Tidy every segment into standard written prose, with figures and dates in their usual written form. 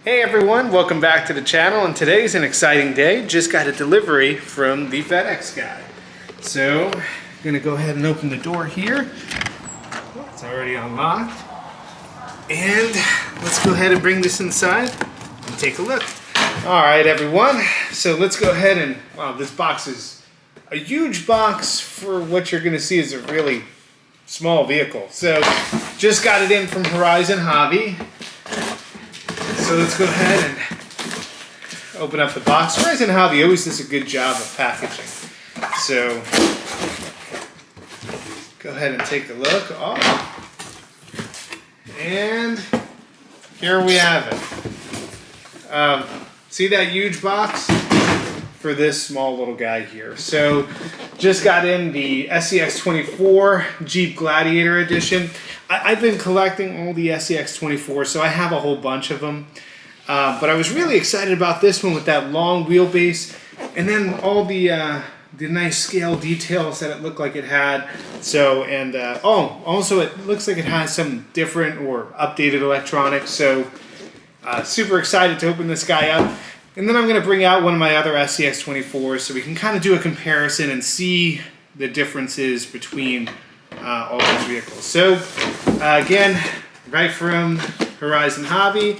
Hey everyone, welcome back to the channel, and today's an exciting day. Just got a delivery from the FedEx guy. So, I'm gonna go ahead and open the door here. It's already unlocked. And let's go ahead and bring this inside and take a look. All right everyone, so let's go ahead and, wow, this box is a huge box for what you're gonna see is a really small vehicle. So, just got it in from Horizon Hobby. So let's go ahead and open up the box. Horizon Hobby always does a good job of packaging. So go ahead and take a look. Oh. And here we have it. See that huge box? For this small little guy here. So just got in the SCX24 Jeep Gladiator edition. I've been collecting all the SCX24, so I have a whole bunch of them. But I was really excited about this one with that long wheelbase, and then all the nice scale details that it looked like it had. So, and also it looks like it has some different or updated electronics. So, super excited to open this guy up. And then I'm going to bring out one of my other SCX24s so we can kind of do a comparison and see the differences between all these vehicles. So, again, right from Horizon Hobby.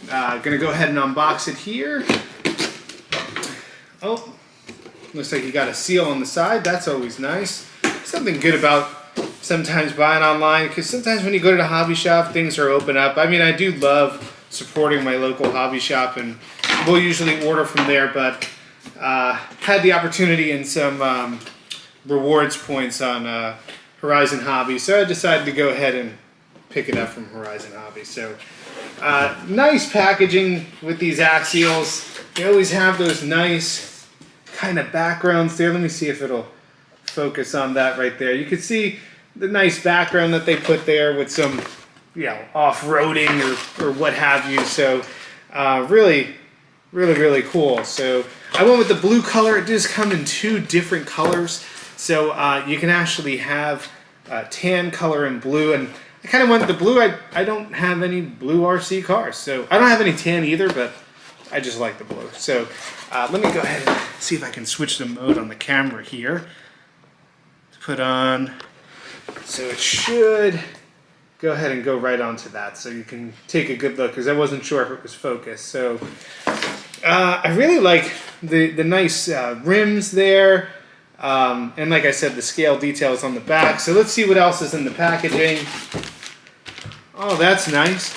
Gonna go ahead and unbox it here. Oh, looks like you got a seal on the side. That's always nice. Something good about sometimes buying online, because sometimes when you go to the hobby shop, things are open up. I mean, I do love supporting my local hobby shop, and we'll usually order from there, but had the opportunity and some rewards points on Horizon Hobby, so I decided to go ahead and pick it up from Horizon Hobby. So nice packaging with these axials. They always have those nice kind of backgrounds there. Let me see if it'll focus on that right there. You can see the nice background that they put there with some, you know, off-roading or what have you. So really cool. So I went with the blue color. It does come in two different colors. So you can actually have tan color and blue, and I kind of went the blue. I don't have any blue RC cars, so I don't have any tan either, but I just like the blue. So let me go ahead and see if I can switch the mode on the camera here. Put on, so it should go ahead and go right onto that, so you can take a good look, because I wasn't sure if it was focused. So I really like the nice rims there. And like I said, the scale details on the back. So let's see what else is in the packaging. Oh, that's nice.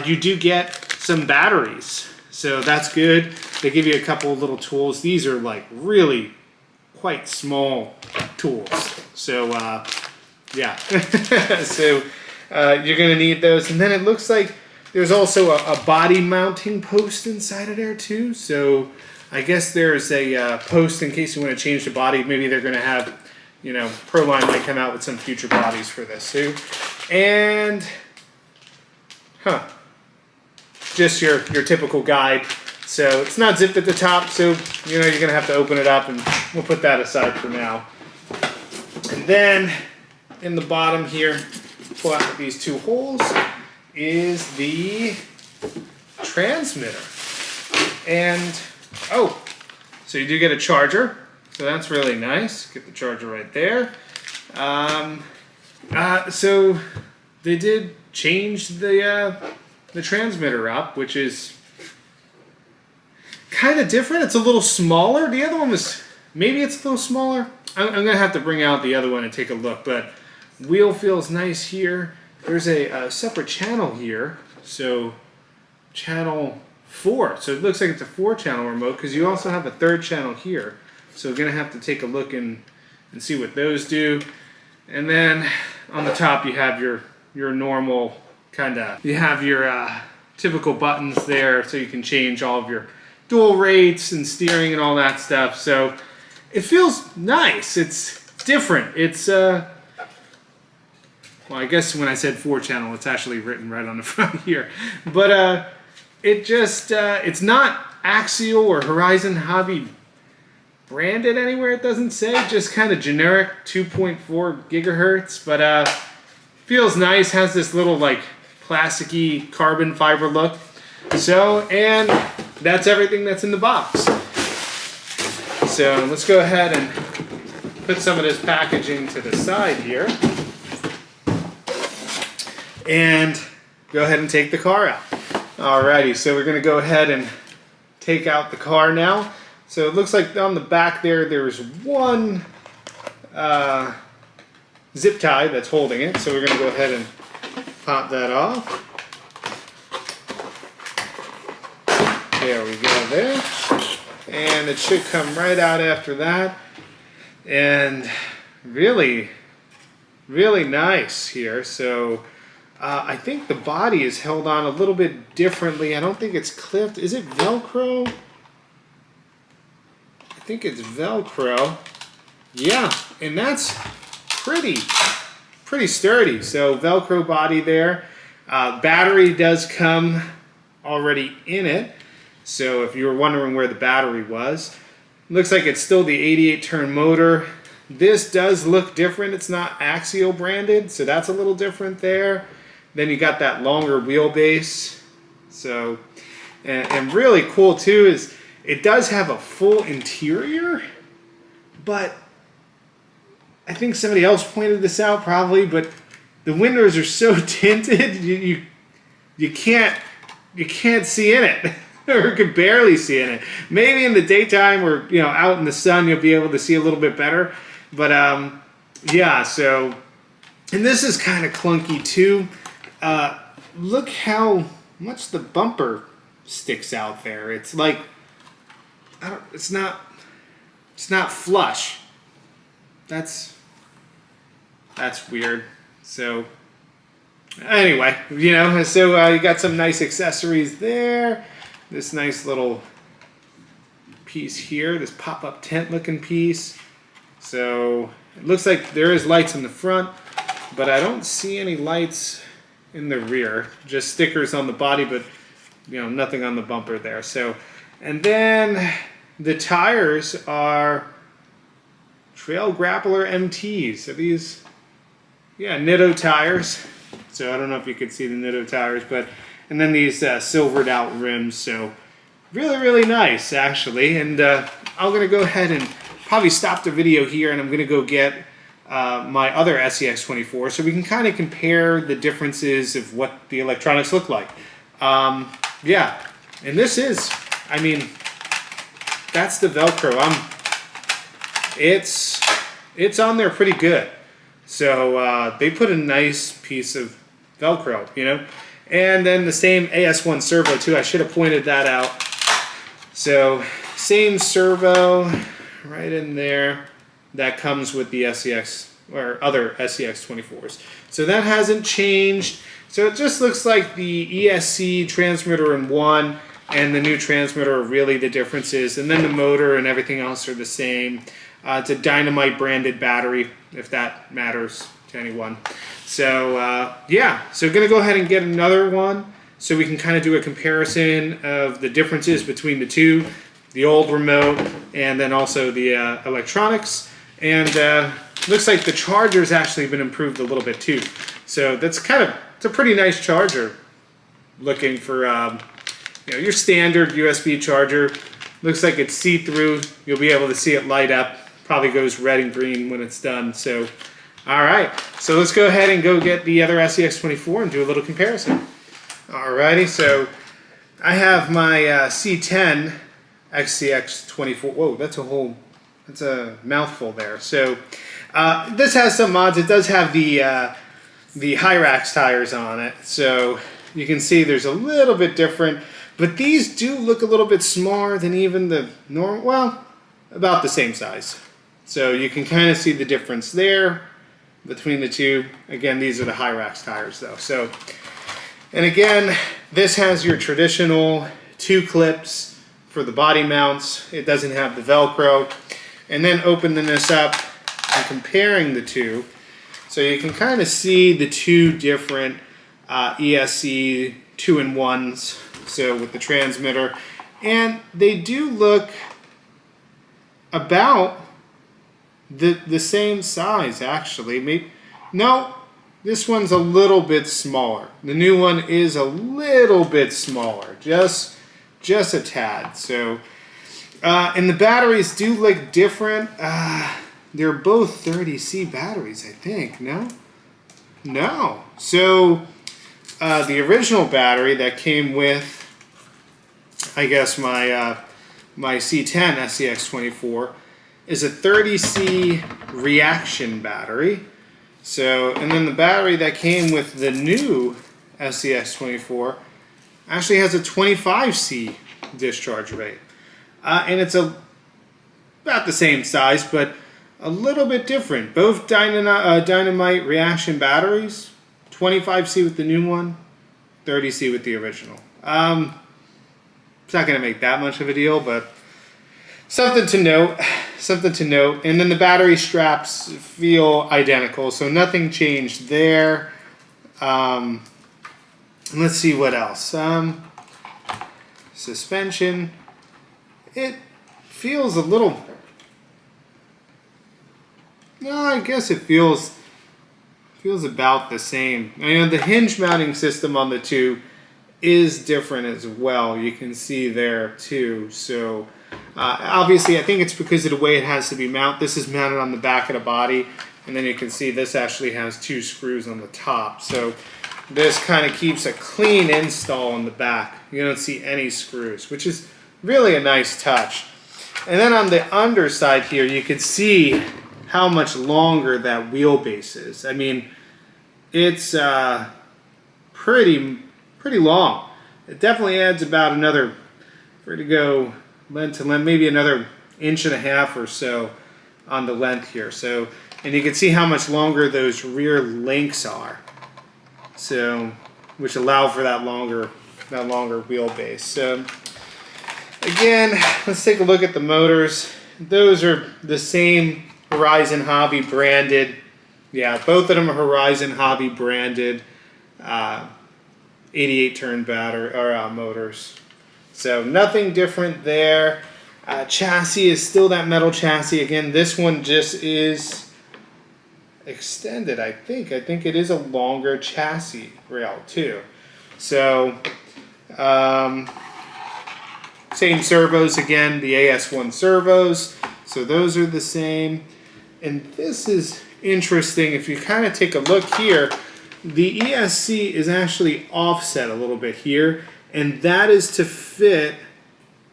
You do get some batteries, so that's good. They give you a couple of little tools. These are like really quite small tools. So yeah, so you're gonna need those. And then it looks like there's also a body mounting post inside of there too. So I guess there's a post in case you want to change the body. Maybe they're going to have, you know, Proline might come out with some future bodies for this too. And, just your typical guide. So it's not zipped at the top, so, you know, you're going to have to open it up, and we'll put that aside for now. And then in the bottom here, pull out these two holes, is the transmitter. And oh, so you do get a charger, so that's really nice. Get the charger right there. So they did change the transmitter up, which is kind of different. It's a little smaller. The other one was, maybe it's a little smaller. I'm going to have to bring out the other one and take a look, but wheel feels nice here. There's a separate channel here, so channel 4. So it looks like it's a 4-channel remote, because you also have a 3rd channel here. So we're going to have to take a look and see what those do. And then on the top you have your normal kind of, you have your typical buttons there, so you can change all of your dual rates and steering and all that stuff. So it feels nice. It's different. It's well, I guess when I said 4-channel, it's actually written right on the front here. But it just, it's not Axial or Horizon Hobby branded anywhere, it doesn't say. Just kind of generic 2.4 gigahertz. But feels nice, has this little like plasticky carbon fiber look. So, and that's everything that's in the box. So let's go ahead and put some of this packaging to the side here. And go ahead and take the car out. Alrighty, so we're going to go ahead and take out the car now. So it looks like on the back there's one zip tie that's holding it. So we're going to go ahead and pop that off. There we go there. And it should come right out after that. And really, really nice here. So I think the body is held on a little bit differently. I don't think it's clipped. Is it Velcro? I think it's Velcro. Yeah, and that's pretty sturdy. So Velcro body there. Battery does come already in it. So if you were wondering where the battery was, looks like it's still the 88 turn motor. This does look different. It's not Axial branded, so that's a little different there. Then you got that longer wheelbase. So, and really cool too is it does have a full interior, but I think somebody else pointed this out probably, but the windows are so tinted you can't see in it. Or could barely see in it. Maybe in the daytime or out in the sun you'll be able to see a little bit better. But yeah, so, and this is kind of clunky too. Look how much the bumper sticks out there. It's like it's not flush. That's weird. So anyway, so you got some nice accessories there. This nice little piece here, this pop-up tent looking piece. So it looks like there is lights in the front, but I don't see any lights in the rear. Just stickers on the body, but nothing on the bumper there. So, and then the tires are Trail Grappler MTs. So these, Nitto tires. So I don't know if you could see the Nitto tires, but and then these silvered out rims. So really, really nice actually. And I'm gonna go ahead and probably stop the video here, and I'm gonna go get my other SCX24 so we can kind of compare the differences of what the electronics look like. Yeah, and this is, I mean, that's the Velcro. It's on there pretty good. So they put a nice piece of Velcro, And then the same AS1 servo too. I should have pointed that out. So same servo right in there that comes with the SCX or other SCX24s. So that hasn't changed. So it just looks like the ESC transmitter in one and the new transmitter are really the differences. And then the motor and everything else are the same. It's a Dynamite branded battery, if that matters to anyone. So yeah, so gonna go ahead and get another one so we can kind of do a comparison of the differences between the two, the old remote and then also the electronics. And looks like the charger's actually been improved a little bit too. So that's it's a pretty nice charger. Looking for your standard USB charger. Looks like it's see-through. You'll be able to see it light up. Probably goes red and green when it's done. So, all right. So let's go ahead and go get the other SCX24 and do a little comparison. Alrighty. So I have my C10 SCX24. Whoa, that's a mouthful there. So this has some mods. It does have the Hyrax tires on it. So you can see there's a little bit different. But these do look a little bit smaller than even the normal. Well, about the same size. So you can kind of see the difference there between the two. Again, these are the Hyrax tires though. So, and again, this has your traditional 2 clips for the body mounts. It doesn't have the Velcro. And then opening this up and comparing the two, so you can kind of see the two different ESC 2-in-1s. So with the transmitter, and they do look about the same size actually. Maybe no, This one's a little bit smaller. The new one is a little bit smaller, just a tad. So, and the batteries do look different. They're both 30C batteries, I think. No? No. So, the original battery that came with, I guess, my C10 SCX24 is a 30C reaction battery. So, and then the battery that came with the new SCX24 actually has a 25C discharge rate. And it's about the same size, but a little bit different. Both dynamite reaction batteries, 25C with the new one, 30C with the original. It's not going to make that much of a deal, but something to note. Something to note. And then the battery straps feel identical, so nothing changed there. Let's see what else. Suspension. It feels a little... No, I guess it feels about the same. I know the hinge mounting system on the two is different as well. You can see there too. So obviously I think it's because of the way it has to be mounted. This is mounted on the back of the body, and then you can see this actually has 2 screws on the top. So this kind of keeps a clean install in the back. You don't see any screws, which is really a nice touch. And then on the underside here, you can see how much longer that wheelbase is. I mean, it's pretty long. It definitely adds about another, for it to go length to length, maybe another 1.5 inches or so on the length here. So, and you can see how much longer those rear links are. So, which allow for that longer wheelbase. So, again, let's take a look at the motors. Those are the same Horizon Hobby branded. Yeah, both of them are Horizon Hobby branded 88 turn motors. So nothing different there. Chassis is still that metal chassis. Again, this one just is extended, I think. I think it is a longer chassis rail too. So same servos again, the AS1 servos. So those are the same. And this is interesting. If you kind of take a look here, the ESC is actually offset a little bit here, and that is to fit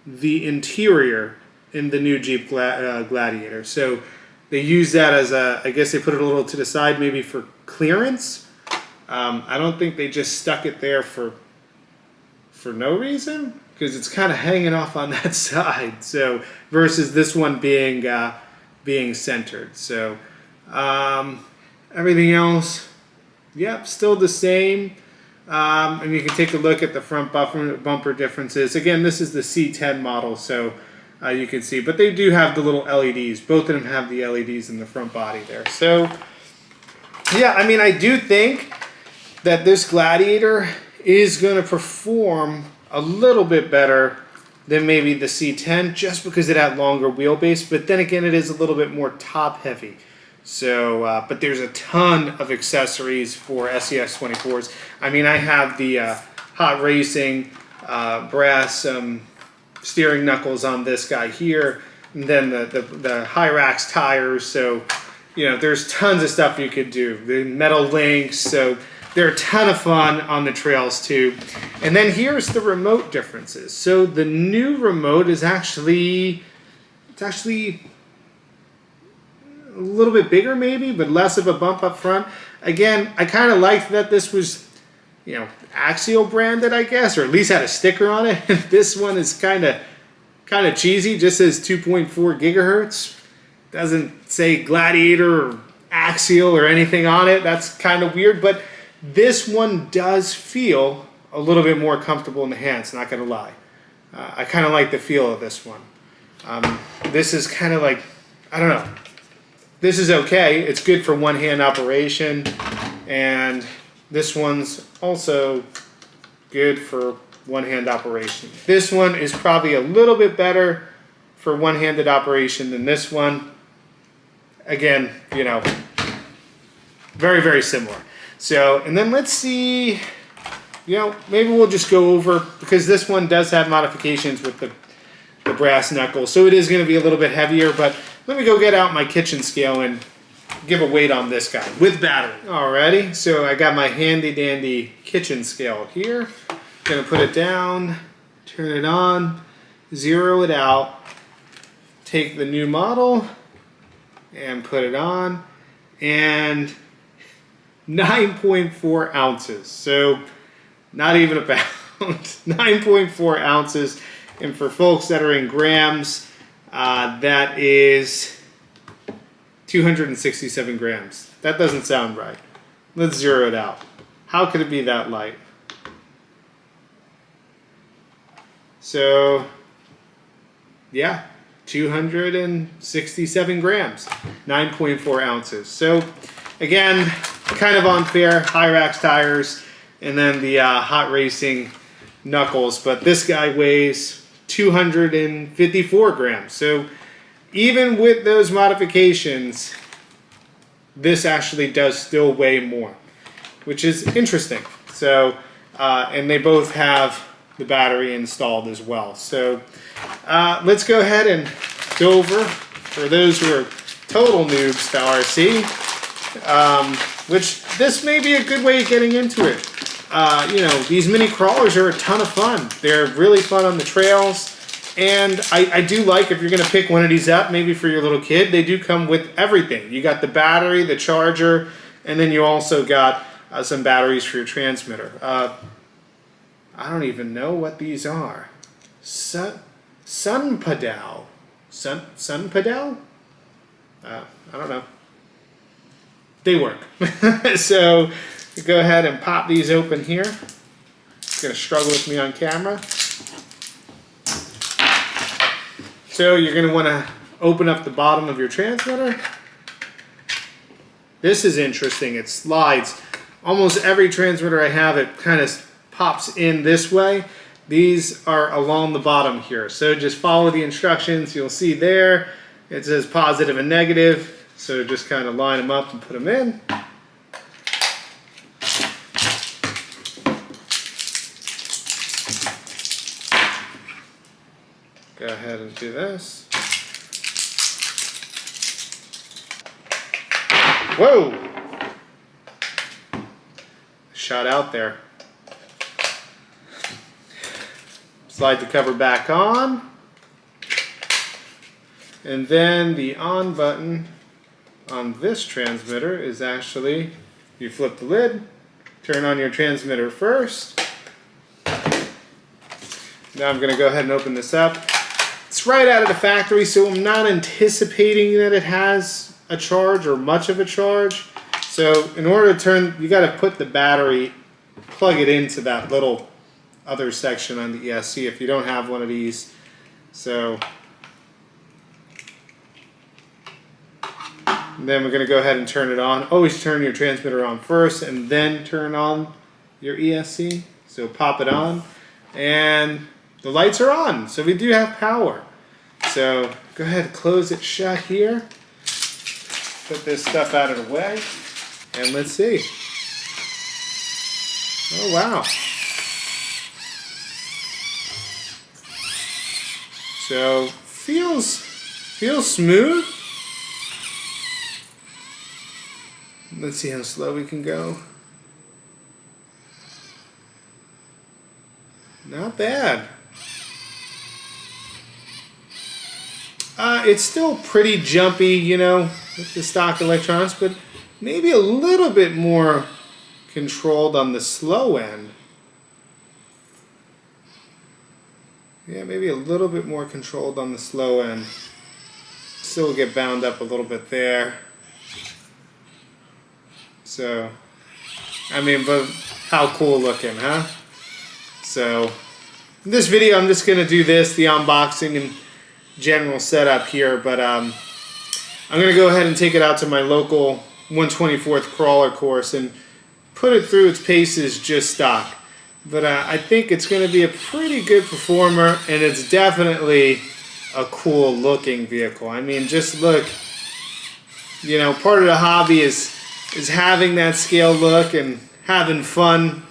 the interior in the new Jeep Gladiator. So they use that as a, I guess they put it a little to the side maybe for clearance. I don't think they just stuck it there for no reason, because it's kind of hanging off on that side. So versus this one being centered. So everything else, yep, still the same. And you can take a look at the front bumper differences. Again, this is the C10 model, so you can see. But they do have the little LEDs. Both of them have the LEDs in the front body there. So, yeah, I mean, I do think that this Gladiator is going to perform a little bit better than maybe the C10, just because it had longer wheelbase. But then again, it is a little bit more top heavy. So, but there's a ton of accessories for SCX24s. I mean, I have the Hot Racing brass steering knuckles on this guy here, and then the Hyrax tires. So, you know, there's tons of stuff you could do. The metal links. So they're a ton of fun on the trails too. And then here's the remote differences. So the new remote is actually, it's actually a little bit bigger maybe, but less of a bump up front. Again, I kind of liked that this was, you know, Axial branded, I guess, or at least had a sticker on it. This one is kind of cheesy, just says 2.4 gigahertz. Doesn't say Gladiator or Axial or anything on it. That's kind of weird, but this one does feel a little bit more comfortable in the hands, not gonna lie. I kind of like the feel of this one. This is kind of like, I don't know. This is okay. It's good for one-hand operation, and this one's also good for one-hand operation. This one is probably a little bit better for one-handed operation than this one. Again, you know, very, very similar. So, and then let's see, you know, maybe we'll just go over, because this one does have modifications with the brass knuckles, so it is going to be a little bit heavier, but let me go get out my kitchen scale and give a weight on this guy with battery. Alrighty, so I got my handy dandy kitchen scale here. Gonna put it down, turn it on, zero it out, take the new model and put it on, and 9.4 ounces, so not even a pound. 9.4 ounces, and for folks that are in grams, that is 267 grams. That doesn't sound right. Let's zero it out. How could it be that light? So, yeah, 267 grams, 9.4 ounces. So, again, kind of unfair. Hyrax tires, and then the Hot Racing knuckles. But this guy weighs 254 grams. So, even with those modifications, this actually does still weigh more, which is interesting. So, and they both have the battery installed as well. So let's go ahead and go over, for those who are total noobs to RC, which this may be a good way of getting into it. You know, these mini crawlers are a ton of fun. They're really fun on the trails. And I do like, if you're going to pick one of these up, maybe for your little kid, they do come with everything. You got the battery, the charger, and then you also got some batteries for your transmitter. I don't even know what these are. Sun pedal. Sun pedal? I don't know. They work. So go ahead and pop these open here. It's going to struggle with me on camera. So you're going to want to open up the bottom of your transmitter. This is interesting. It slides. Almost every transmitter I have, it kind of pops in this way. These are along the bottom here. So just follow the instructions. You'll see there it says positive and negative. So just kind of line them up and put them in. Go ahead and do this. Whoa! Shot out there. Slide the cover back on. And then the on button on this transmitter is actually, you flip the lid, turn on your transmitter first. Now I'm going to go ahead and open this up. It's right out of the factory, so I'm not anticipating that it has a charge or much of a charge. So in order to turn, you got to put the battery, plug it into that little other section on the ESC if you don't have one of these. So and then we're going to go ahead and turn it on. Always turn your transmitter on first and then turn on your ESC. So pop it on and the lights are on, so we do have power. So go ahead and close it shut here. Put this stuff out of the way. And let's see. Oh, wow. So feels smooth. Let's see how slow we can go. Not bad. It's still pretty jumpy, you know, with the stock electronics, but maybe a little bit more controlled on the slow end. Yeah, maybe a little bit more controlled on the slow end. Still get bound up a little bit there. So, I mean, but how cool looking, huh? So, in this video, I'm just going to do this, the unboxing and general setup here, but I'm going to go ahead and take it out to my local 1/24th crawler course and put it through its paces just stock. But I think it's going to be a pretty good performer, and it's definitely a cool looking vehicle. I mean, just look, you know, part of the hobby is is having that scale look and having fun.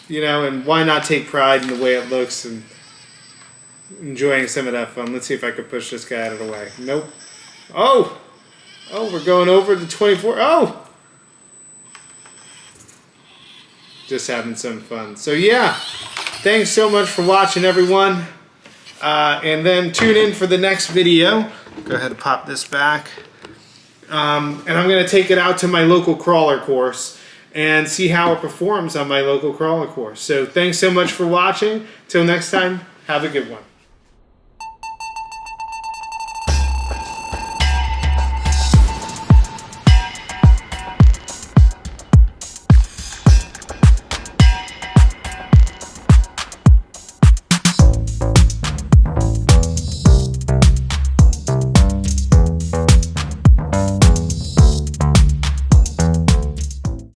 You know, and why not take pride in the way it looks and enjoying some of that fun. Let's see if I can push this guy out of the way. Nope. Oh! Oh, we're going over the 24. Oh! Just having some fun. So yeah, thanks so much for watching, everyone. And then tune in for the next video. Go ahead and pop this back. And I'm going to take it out to my local crawler course and see how it performs on my local crawler course. So thanks so much for watching. Till next time, have a good one.